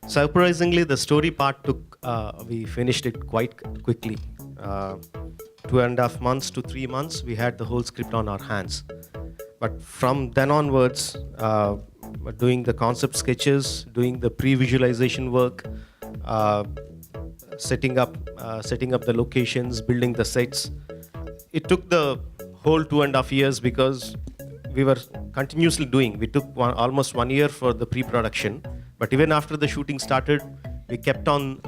Surprisingly, the story part took, we finished it quite quickly. 2.5 months to 3 months, we had the whole script on our hands. But from then onwards, doing the concept sketches, doing the pre-visualization work, setting up the locations, building the sets, it took the whole 2.5 years because we were continuously doing. We took almost 1 year for the pre-production, but even after the shooting started, we kept on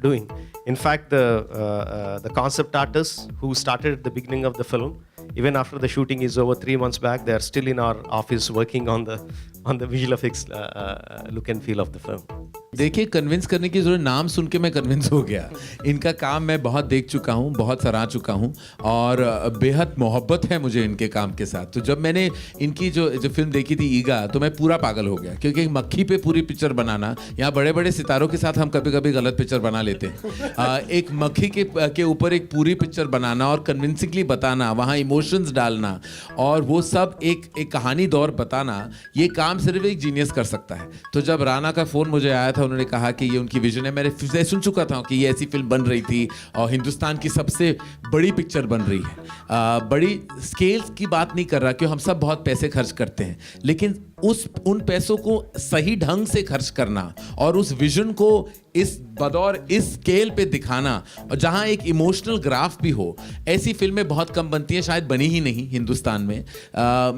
doing. In fact, the concept artists who started at the beginning of the film, even after the shooting is over 3 months back, they are still in our office working on the visual effects look and feel of the film. देखिए, convince करने की जरूरत, नाम सुन के मैं convince हो गया। इनका काम मैं बहुत देख चुका हूँ, बहुत सराह चुका हूँ और बेहद मोहब्बत है मुझे इनके काम के साथ। तो जब मैंने इनकी जो फिल्म देखी थी ईगा, तो मैं पूरा पागल हो गया, क्योंकि मक्खी पे पूरी पिक्चर बनाना, यहाँ बड़े बड़े सितारों के साथ हम कभी कभी गलत पिक्चर बना लेते हैं। एक मक्खी के ऊपर एक पूरी पिक्चर बनाना और कन्विंसिंगली बताना, वहाँ इमोशंस डालना और वो सब एक कहानी दौर बताना, ये काम सिर्फ एक जीनियस कर सकता है। तो जब राणा का फ़ोन मुझे आया था, उन्होंने कहा कि ये उनकी विजन है, मैंने सुन चुका था कि ये ऐसी फिल्म बन रही थी और हिंदुस्तान की सबसे बड़ी पिक्चर बन रही है। बड़ी स्केल्स की बात नहीं कर रहा, क्योंकि हम सब बहुत पैसे खर्च करते हैं, लेकिन उन पैसों को सही ढंग से खर्च करना और उस विजन को इस बदौर इस स्केल पे दिखाना, और जहाँ एक इमोशनल ग्राफ भी हो, ऐसी फिल्में बहुत कम बनती हैं, शायद बनी ही नहीं हिंदुस्तान में।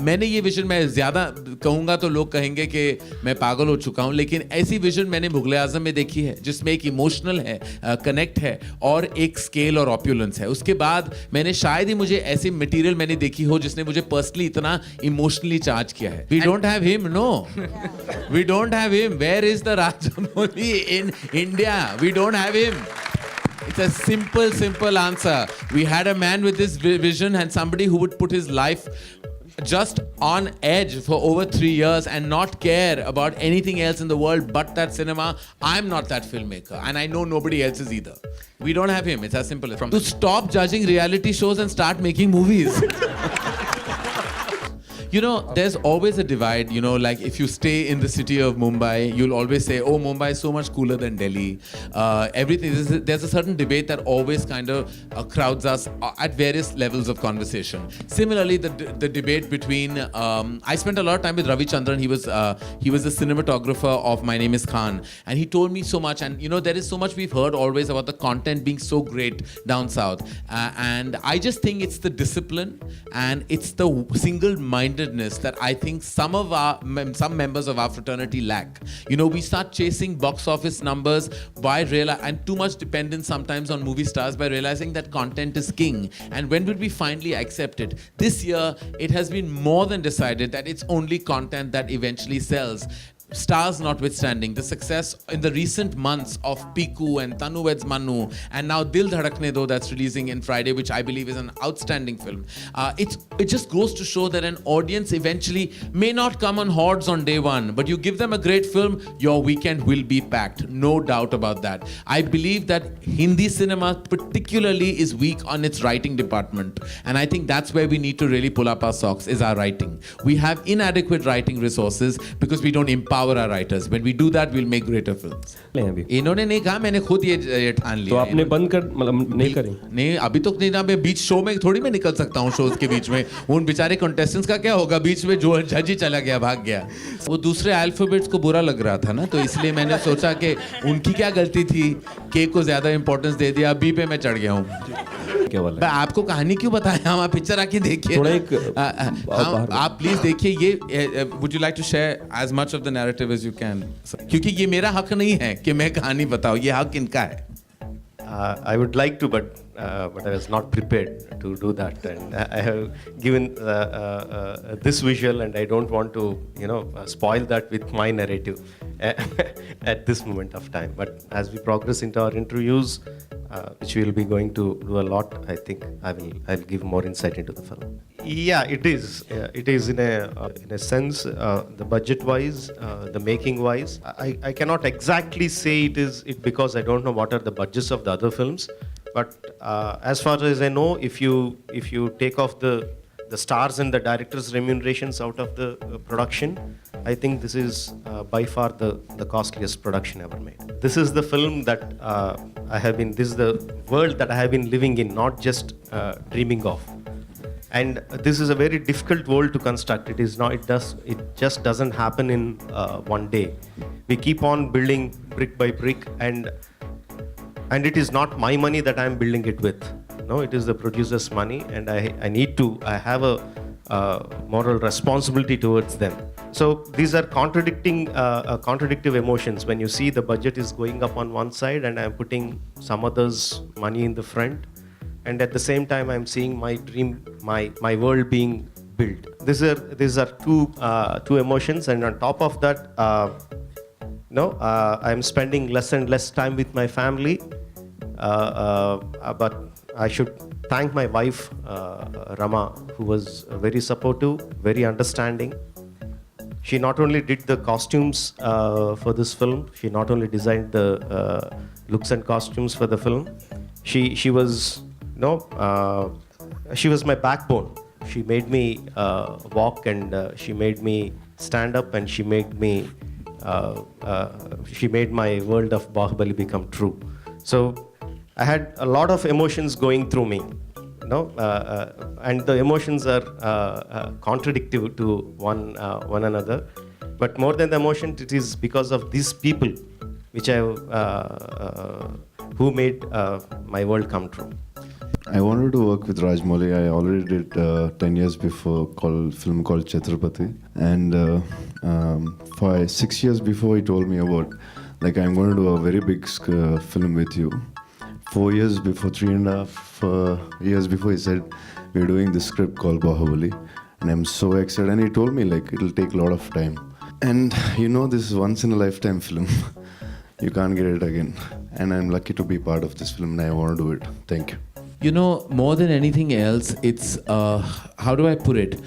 मैंने ये विजन, मैं ज़्यादा कहूँगा तो लोग कहेंगे कि मैं पागल हो चुका हूँ, लेकिन ऐसी विजन मैंने मुगल आज़म में देखी है, जिसमें एक इमोशनल है, कनेक्ट है और एक स्केल और ऑप्यूलेंस है। उसके बाद मैंने शायद ही मुझे ऐसी मटीरियल मैंने देखी हो जिसने मुझे पर्सनली इतना इमोशनली चार्ज किया है। We don't have him, no, we don't have him. Where is the Rajamouli in India? We don't have him. It's a simple answer. We had a man with this vision and somebody who would put his life just on edge for over 3 years and not care about anything else in the world but that cinema. I'm not that filmmaker, and I know nobody else is either. We don't have him. It's as simple as to stop judging reality shows and start making movies. You know, there's always a divide, you know, like if you stay in the city of Mumbai, you'll always say, oh, Mumbai is so much cooler than Delhi. Everything, there's a certain debate that always kind of crowds us at various levels of conversation. Similarly, the debate between, I spent a lot of time with Ravi Chandran. He was the cinematographer of My Name is Khan. And he told me so much, and you know, there is so much we've heard always about the content being so great down south. And I just think it's the discipline and it's the single-minded that I think some members of our fraternity lack. You know, we start chasing box office numbers and too much dependence sometimes on movie stars by realizing that content is king. And when will we finally accept it? This year, it has been more than decided that it's only content that eventually sells. Stars notwithstanding, the success in the recent months of Piku and Tanu Weds Manu, and now Dil Dhadakne Do, that's releasing in Friday, which I believe is an outstanding film. It just goes to show that an audience eventually may not come on hordes on day one, but you give them a great film, your weekend will be packed. No doubt about that. I believe that Hindi cinema particularly is weak on its writing department, and I think that's where we need to really pull up our socks, is our writing. We have inadequate writing resources because we don't empower our writers. When we do that, we'll make greater films. इन्होंने नहीं कहा, मैंने खुद ये ठान लिया। तो आपने बंद कर, मतलब नहीं करें? नहीं, अभी तो नहीं ना, मैं बीच शो में थोड़ी मैं निकल सकता हूँ, शोज के बीच में। उन बेचारे कंटेस्टेंट्स का क्या होगा, बीच में जो जज ही चला गया, भाग गया। वो दूसरे अल्फाबेट्स को बुरा लग रहा था ना, तो इसलिए मैंने सोचा कि उनकी क्या गलती थी, के को ज्यादा इंपॉर्टेंस दे दिया, बी पे मैं चढ़ गया हूँ। क्या वाला? आपको कहानी क्यों बताया, हम आप पिक्चर आके देखिए। थोड़ा एक आप प्लीज देखिए ये। Would you like to share as much of the narrative as you can, क्योंकि ये मेरा हक नहीं है कि मैं कहानी बताऊं, ये हक इनका है। I would like to, but I was not prepared to do that, and I have given this visual, and I don't want to, you know, spoil that with my narrative at this moment of time. But as we progress into our interviews, which we will be going to do a lot, I think I'll give more insight into the film. Yeah, it is. It is in a sense, the budget-wise, the making-wise. I cannot exactly say it because I don't know what are the budgets of the other films. But as far as I know, if you take off the stars and the directors' remunerations out of the production, I think this is by far the costliest production ever made. This is the film that this is the world that I have been living in, not just dreaming of. And this is a very difficult world to construct. It just doesn't happen in one day. We keep on building brick by brick, and it is not my money that I'm building it with. No, it is the producer's money, and I have a moral responsibility towards them. So these are contradictive emotions. When you see the budget is going up on one side and I'm putting some others' money in the front, and at the same time I'm seeing my dream, my world being built. These are two emotions, and on top of that, I'm spending less and less time with my family. But I should thank my wife, Rama, who was very supportive, very understanding. She not only did the costumes for this film, she not only designed the looks and costumes for the film, she was my backbone. She made me walk, and she made me stand up, and she made my world of Bahubali become true. So I had a lot of emotions going through me, and the emotions are contradictive to one another. But more than the emotion, it is because of these people who made my world come true. I wanted to work with Rajmouli. I already did 10 years before film called Chhatrapati, and 6 years before he told me about, like, I'm going to do a very big film with you. 4 years before, 3.5 years before, he said, we're doing this script called Bahubali, and I'm so excited. And he told me, like, it'll take a lot of time. And this is once in a lifetime film. You can't get it again. And I'm lucky to be part of this film, and I want to do it. Thank you. More than anything else, it's, how do I put it?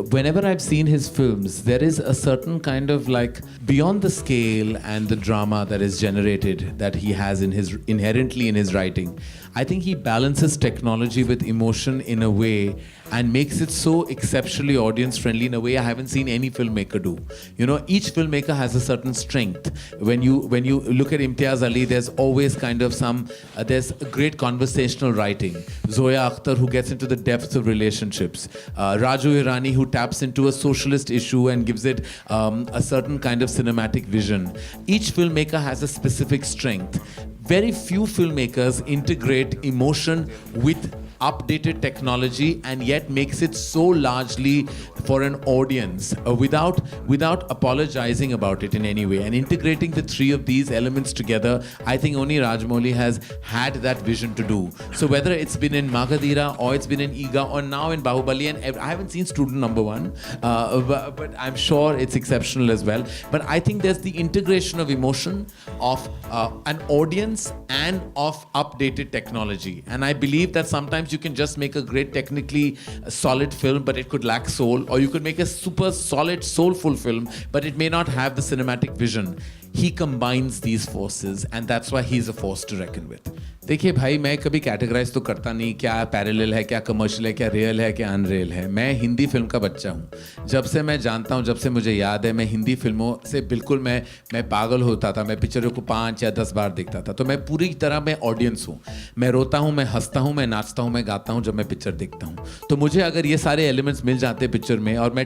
Whenever I've seen his films, there is a certain kind of, like, beyond the scale and the drama that is generated that he has inherently in his writing. I think he balances technology with emotion in a way and makes it so exceptionally audience friendly in a way I haven't seen any filmmaker do. Each filmmaker has a certain strength. When you look at Imtiaz Ali, there's always kind of there's great conversational writing. Zoya Akhtar, who gets into the depths of relationships. Raju Irani, who taps into a socialist issue and gives it a certain kind of cinematic vision. Each filmmaker has a specific strength. Very few filmmakers integrate emotion with updated technology and yet makes it so largely for an audience without apologizing about it in any way, and integrating the three of these elements together. I think only Rajmouli has had that vision to do. So whether it's been in Magadhira or it's been in Iga or now in Bahubali, and I haven't seen Student Number 1, but I'm sure it's exceptional as well. But I think there's the integration of emotion, of an audience, and of updated technology. And I believe that sometimes you can just make a great technically solid film, but it could lack soul, or you could make a super solid soulful film, but it may not have the cinematic vision. He combines these forces, and that's why he's a force to reckon with. देखिए भाई, मैं कभी categorise तो करता नहीं क्या parallel है, क्या कमर्शियल है, क्या रियल है, क्या अनरियल है. मैं हिंदी फिल्म का बच्चा हूँ. जब से मैं जानता हूँ, जब से मुझे याद है, मैं हिंदी फिल्मों से बिल्कुल मैं पागल होता था. मैं पिक्चरों को 5 या 10 बार देखता था. तो मैं पूरी तरह मैं ऑडियंस हूँ. मैं रोता हूँ, मैं हंसता हूँ, मैं नाचता हूँ, मैं गाता हूँ जब मैं पिक्चर देखता हूँ. तो मुझे अगर ये सारे एलिमेंट्स मिल जाते हैं पिक्चर में, और मैं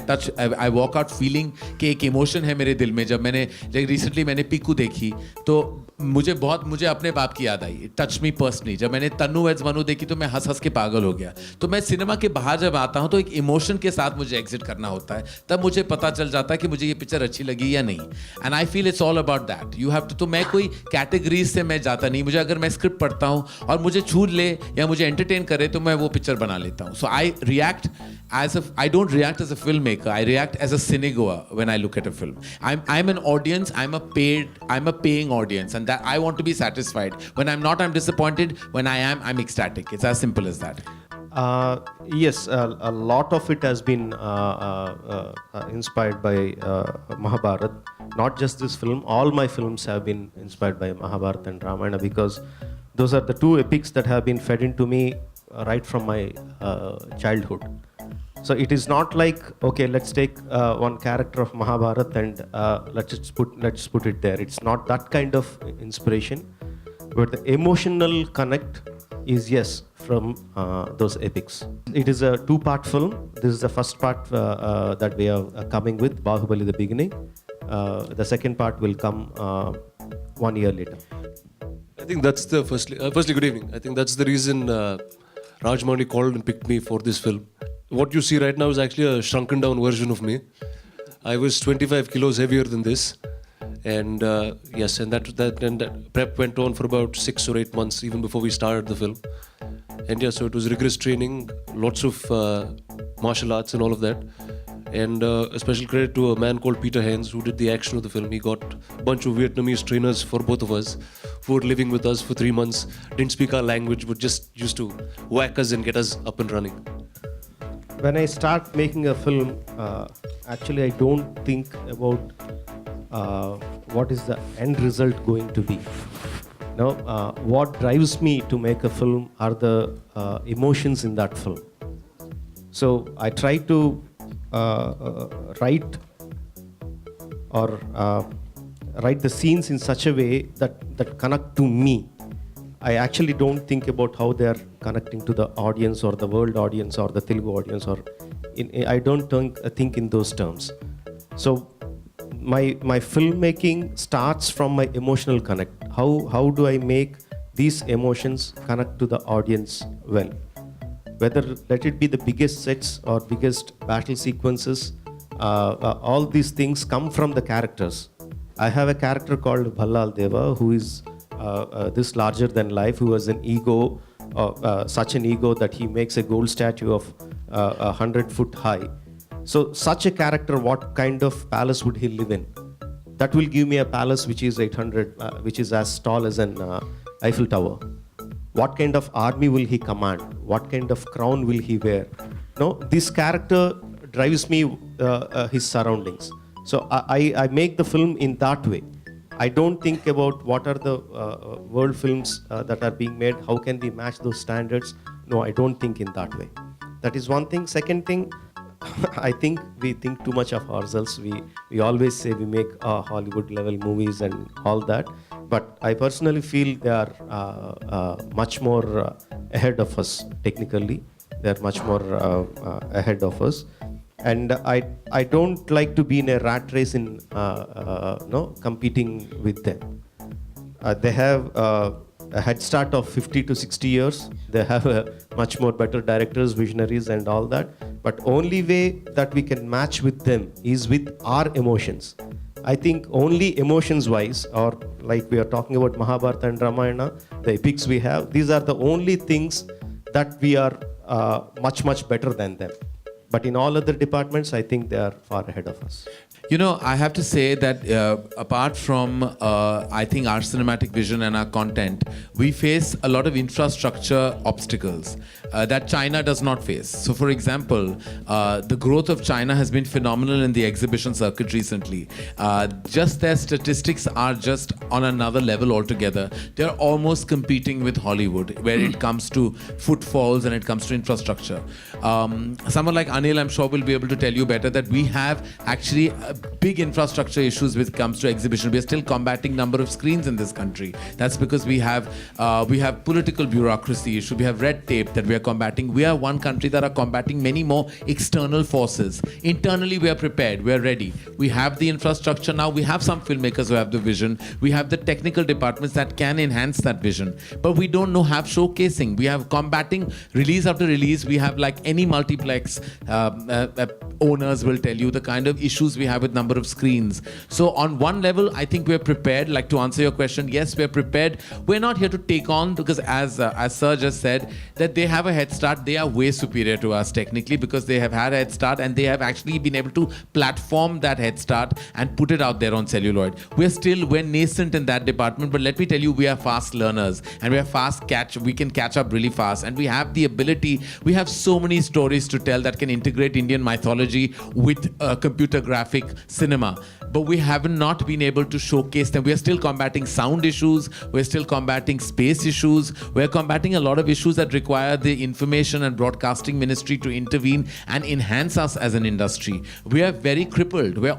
आई वॉक आउट फीलिंग कि एक इमोशन है मेरे दिल में. जब रिसेंटली मैंने पीकू देखी, तो मुझे अपने बाप की याद आई. Touch me personally. जब मैंने तन्नू एज मनु देखी, तो मैं हंस के पागल हो गया. तो मैं सिनेमा के बाहर जब आता हूं, तो एक इमोशन के साथ मुझे एग्जिट करना होता है. तब मुझे पता चल जाता है कि मुझे ये पिक्चर अच्छी लगी या नहीं. And I feel it's all about that. You have to. तो मैं कोई कैटेगरीज से मैं जाता नहीं. मुझे अगर मैं स्क्रिप्ट पढ़ता हूं और मुझे छू ले या मुझे एंटरटेन करे, तो मैं वो पिक्चर बना लेता हूं. सो I don't react as a filmmaker. I react as a cinegoer when I look at a film. I'm an audience. I'm a paying audience, and that I want to be satisfied. When I'm not, I'm disappointed. When I am, I'm ecstatic. It's as simple as that. Yes, a lot of it has been inspired by Mahabharata. Not just this film. All my films have been inspired by Mahabharata and Ramayana, because those are the two epics that have been fed into me right from my childhood. So it is not like, okay, let's take one character of Mahabharata and let's put it there. It's not that kind of inspiration, but the emotional connect is yes from those epics. It is a two-part film. This is the first part that we are coming with, Bahubali: The Beginning. The second part will come 1 year later. I think that's the firstly, good evening. I think that's the reason Rajamouli called and picked me for this film. What you see right now is actually a shrunken down version of me. I was 25 kilos heavier than this. And yes, and that prep went on for about 6 or 8 months, even before we started the film. And yeah, so it was rigorous training, lots of martial arts and all of that. And a special credit to a man called Peter Hens, who did the action of the film. He got a bunch of Vietnamese trainers for both of us, who were living with us for 3 months, didn't speak our language, but just used to whack us and get us up and running. When I start making a film, actually I don't think about what is the end result going to be. No, what drives me to make a film are the emotions in that film. So I try to write the scenes in such a way that connect to me. I actually don't think about how they are connecting to the audience or the world audience or the Telugu audience, or I don't think in those terms. So my filmmaking starts from my emotional connect. How do I make these emotions connect to the audience well? Whether let it be the biggest sets or biggest battle sequences, all these things come from the characters. I have a character called Bhallal Deva who is this larger than life, who has an ego, such an ego that he makes a gold statue of 100 foot high. So such a character, what kind of palace would he live in? That will give me a palace which is 800, which is as tall as an Eiffel Tower. What kind of army will he command? What kind of crown will he wear? No, this character drives me his surroundings. So I make the film in that way. I don't think about what are the world films that are being made, how can we match those standards. No, I don't think in that way. That is one thing. Second thing, I think we think too much of ourselves. We always say we make Hollywood level movies and all that, but I personally feel they are much more ahead of us technically. They are much more ahead of us. And I don't like to be in a rat race in competing with them. They have a head start of 50 to 60 years. They have a much more better directors, visionaries and all that. But only way that we can match with them is with our emotions. I think only emotions wise, or like we are talking about Mahabharata and Ramayana, the epics we have, these are the only things that we are much better than them. But in all other departments, I think they are far ahead of us. You know, I have to say that apart from, I think, our cinematic vision and our content, we face a lot of infrastructure obstacles that China does not face. So, for example, the growth of China has been phenomenal in the exhibition circuit recently. Just their statistics are just on another level altogether. They're almost competing with Hollywood where it comes to footfalls and it comes to infrastructure. Someone like Anil, I'm sure, will be able to tell you better that we have actually big infrastructure issues when it comes to exhibition. We are still combating number of screens in this country. That's because we have political bureaucracy issue. We have red tape that we are combating. We are one country that are combating many more external forces. Internally, we are prepared. We are ready. We have the infrastructure now. We have some filmmakers who have the vision. We have the technical departments that can enhance that vision. But we don't have showcasing. We have combating release after release. We have, like any multiplex owners will tell you, the kind of issues we have with number of screens. So on one level, I think we're prepared. Like, to answer your question, yes, we're prepared. We're not here to take on, because as Sir just said, that they have a head start. They are way superior to us technically because they have had a head start and they have actually been able to platform that head start and put it out there on celluloid. We're nascent in that department, but let me tell you, we are fast learners and we are we can catch up really fast, and we have the ability. We have so many stories to tell that can integrate Indian mythology with computer graphic cinema, but we have not been able to showcase them. We are still combating sound issues, we're still combating space issues, we're combating a lot of issues that require the information and broadcasting ministry to intervene and enhance us as an industry. We are very crippled. We are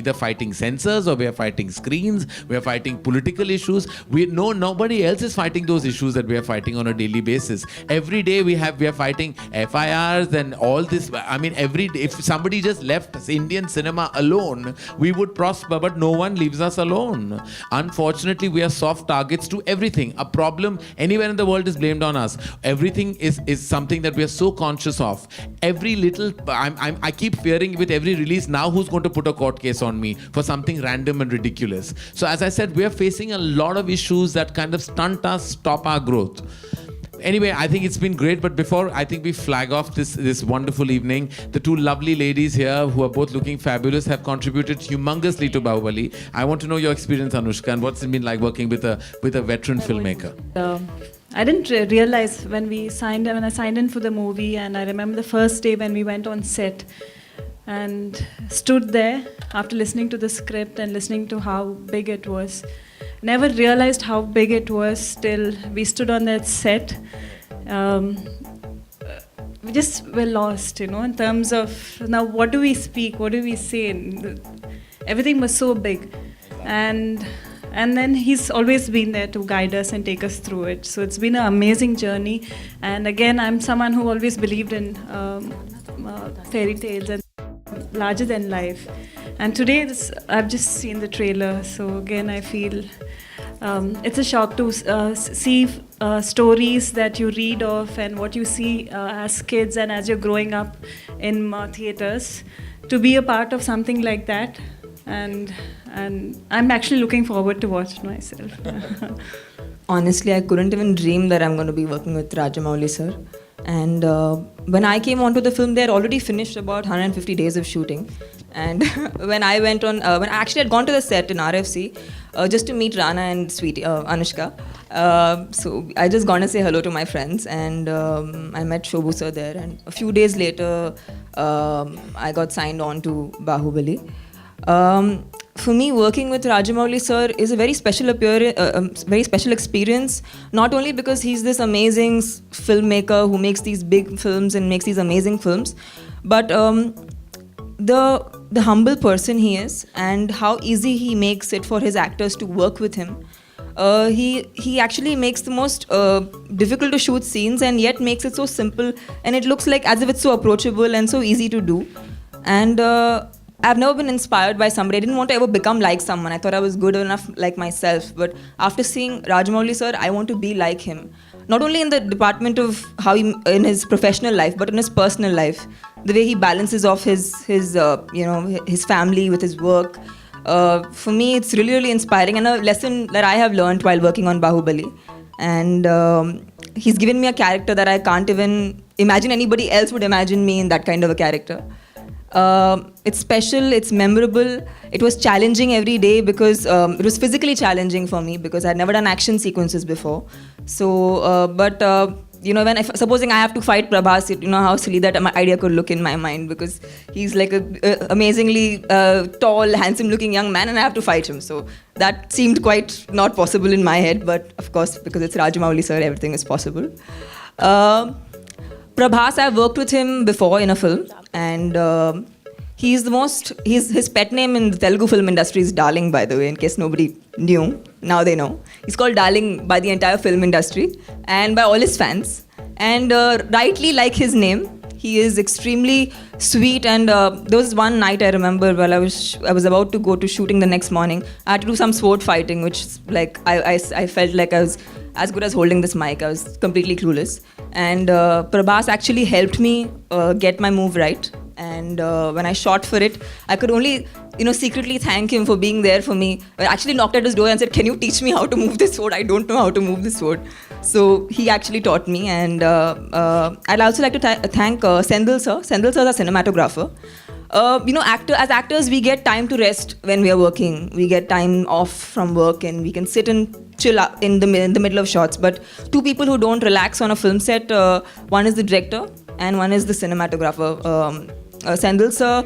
either fighting censors, or we are fighting screens, we are fighting political issues. Nobody else is fighting those issues that we are fighting on a daily basis. Every day we are fighting FIRs and all this. I mean, every day, if somebody just left Indian cinema alone, we would prosper, but no one leaves us alone. Unfortunately, we are soft targets to everything. A problem anywhere in the world is blamed on us. Everything is something that we are so conscious of. Every little, I keep fearing with every release, now who's going to put a court case on me for something random and ridiculous. So as I said, we are facing a lot of issues that kind of stunt us, stop our growth. Anyway, I think it's been great, but before I think we flag off this wonderful evening, the two lovely ladies here who are both looking fabulous have contributed humongously to Bahubali. I want to know your experience, Anushka, and what's it been like working with a veteran filmmaker? I didn't realize when I signed in for the movie, and I remember the first day when we went on set and stood there after listening to the script and listening to how big it was. Never realized how big it was till we stood on that set. We just were lost, in terms of now what do we speak, what do we say? Everything was so big. And then he's always been there to guide us and take us through it. So it's been an amazing journey. And again, I'm someone who always believed in fairy tales and larger than life. And today, I've just seen the trailer. So again, I feel it's a shock to see stories that you read of and what you see as kids and as you're growing up in theaters, to be a part of something like that. And I'm actually looking forward to watch it myself. Honestly, I couldn't even dream that I'm going to be working with Rajamouli sir. And when I came onto the film, they had already finished about 150 days of shooting. And when I went on, when I actually had gone to the set in RFC just to meet Rana and Sweetie, Anushka. So I just gone to say hello to my friends, and I met Shobhu sir there. And a few days later, I got signed on to Bahubali. For me, working with Rajamouli sir is a very special experience, not only because he's this amazing filmmaker who makes these big films and makes these amazing films, but the humble person he is and how easy he makes it for his actors to work with him. He actually makes the most difficult to shoot scenes and yet makes it so simple, and it looks like as if it's so approachable and so easy to do. And I've never been inspired by somebody. I didn't want to ever become like someone. I thought I was good enough like myself. But after seeing Rajamouli sir, I want to be like him. Not only in the department of how he, in his professional life, but in his personal life. The way he balances off his family with his work. For me, it's really, really inspiring, and a lesson that I have learned while working on Bahubali. And he's given me a character that I can't even imagine anybody else would imagine me in that kind of a character. It's special, it's memorable. It was challenging every day because it was physically challenging for me because I'd never done action sequences before. So, supposing I have to fight Prabhas, how silly that my idea could look in my mind, because he's like a amazingly tall, handsome-looking young man, and I have to fight him. So that seemed quite not possible in my head, but of course, because it's Rajamouli sir, everything is possible. Prabhas, I've worked with him before in a film, and his pet name in the Telugu film industry is Darling, by the way, in case nobody knew. Now they know. He's called Darling by the entire film industry and by all his fans. And rightly like his name, he is extremely sweet. And there was one night I remember while I was about to go to shooting the next morning. I had to do some sword fighting, which like I felt like I was as good as holding this mic. I was completely clueless. And Prabhas actually helped me get my move right. And when I shot for it, I could only, secretly thank him for being there for me. I actually knocked at his door and said, "Can you teach me how to move this sword? I don't know how to move this sword." So he actually taught me. And I'd also like to thank Sendil sir. Sendil sir is a cinematographer. As actors, we get time to rest when we are working. We get time off from work and we can sit and chill in the middle of shots. But two people who don't relax on a film set, one is the director and one is the cinematographer. Sendil sir,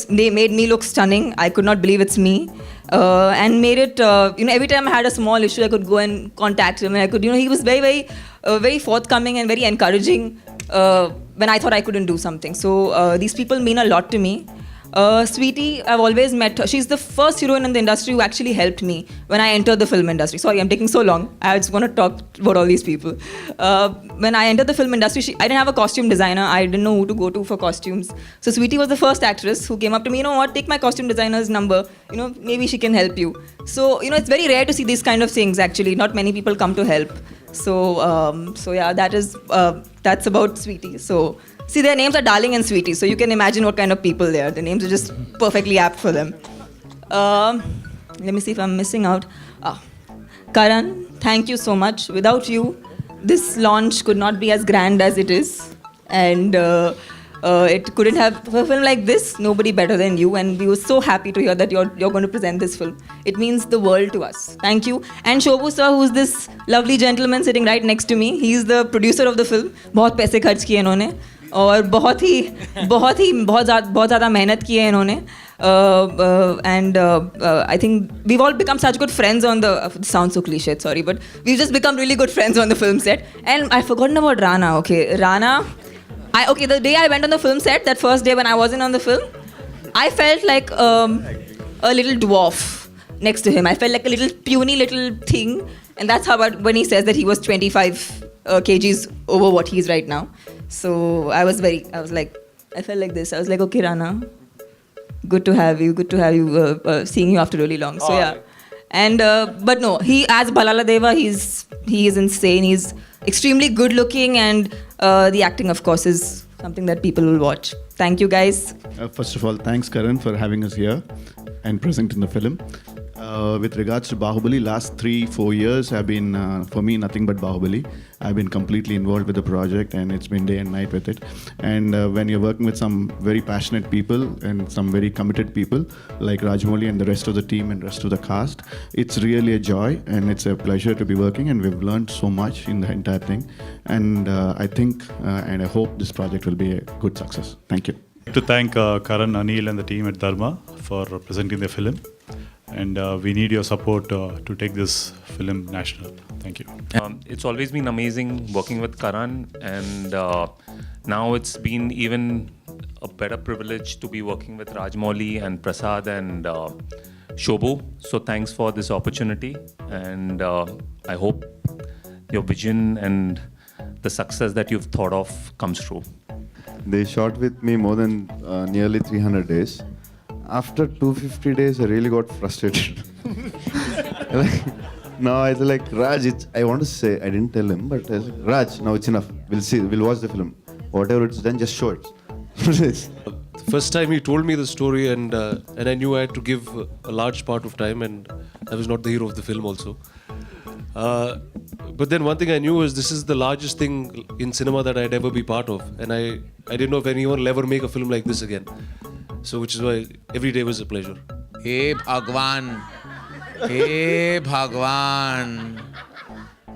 they made me look stunning. I could not believe it's me. And made it, every time I had a small issue, I could go and contact him. And I could, he was very forthcoming and very encouraging when I thought I couldn't do something. So these people mean a lot to me. Sweetie, I've always met her. She's the first heroine in the industry who actually helped me when I entered the film industry. Sorry, I'm taking so long. I just want to talk about all these people. When I entered the film industry, I didn't have a costume designer. I didn't know who to go to for costumes. So Sweetie was the first actress who came up to me, take my costume designer's number. Maybe she can help you. So, it's very rare to see these kind of things actually. Not many people come to help. So yeah, that's about Sweetie. So, see, their names are Darling and Sweetie, so you can imagine what kind of people they are. The names are just perfectly apt for them. Let me see if I'm missing out. Karan, thank you so much. Without you, this launch could not be as grand as it is. And it couldn't have, for a film like this, nobody better than you. And we were so happy to hear that you're going to present this film. It means the world to us. Thank you. And Shobhu sir, who's this lovely gentleman sitting right next to me. He's the producer of the film. बहुत पैसे खर्च किए इन्होंने. और बहुत ज़्यादा मेहनत की है इन्होंने. And I think we've all become such good friends on the, sounds so cliched, sorry, but we've just become really good friends on the film set. And I've forgotten about Rana, okay. Rana, the day I went on the film set, that first day when I wasn't on the film, I felt like a little dwarf next to him. I felt like a little puny little thing. And that's how when he says that he was 25 kgs over what he is right now. So I felt like this. I was like, okay, Rana, good to have you, seeing you after really long. So yeah. And, but no, he, as Bhalala Deva, he is insane. He's extremely good looking, and the acting, of course, is something that people will watch. Thank you, guys. First of all, thanks, Karan, for having us here and presenting the film. With regards to Bahubali, last 3-4 years have been, for me, nothing but Bahubali. I've been completely involved with the project, and it's been day and night with it. And when you're working with some very passionate people and some very committed people like Rajamouli and the rest of the team and rest of the cast, it's really a joy and it's a pleasure to be working, and we've learned so much in the entire thing. And I think and I hope this project will be a good success. Thank you. To thank Karan, Anil and the team at Dharma for presenting the film. And we need your support to take this film national. Thank you. It's always been amazing working with Karan, and now it's been even a better privilege to be working with Rajamouli and Prasad and Shobhu. So thanks for this opportunity, and I hope your vision and the success that you've thought of comes true. They shot with me more than nearly 300 days. After 250 days, I really got frustrated. Now I was like, Raj, I want to say, I didn't tell him, but I was like, Raj, now it's enough. We'll watch the film. Whatever it's done, just show it. The first time he told me the story, and I knew I had to give a large part of time, and I was not the hero of the film also. But then one thing I knew was this is the largest thing in cinema that I'd ever be part of, and I didn't know if anyone will ever make a film like this again. So which is why every day was a pleasure. हे भगवान,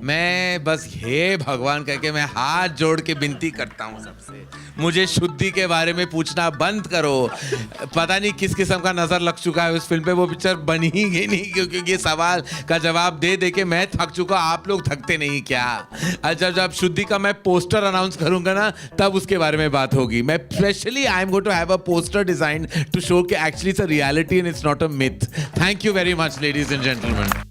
मैं बस हे भगवान कह के मैं हाथ जोड़ के विनती करता हूँ सबसे, मुझे शुद्धि के बारे में पूछना बंद करो. पता नहीं किस किस्म का नज़र लग चुका है उस फिल्म पे, वो पिक्चर बनी ही नहीं क्योंकि ये सवाल का जवाब दे दे के मैं थक चुका. आप लोग थकते नहीं क्या? जब शुद्धि का मैं पोस्टर अनाउंस करूंगा ना, तब उसके बारे में बात होगी. मैं specially I am going to have a poster design to show कि actually it's a reality and it's not a myth. Thank you very much ladies and gentleman.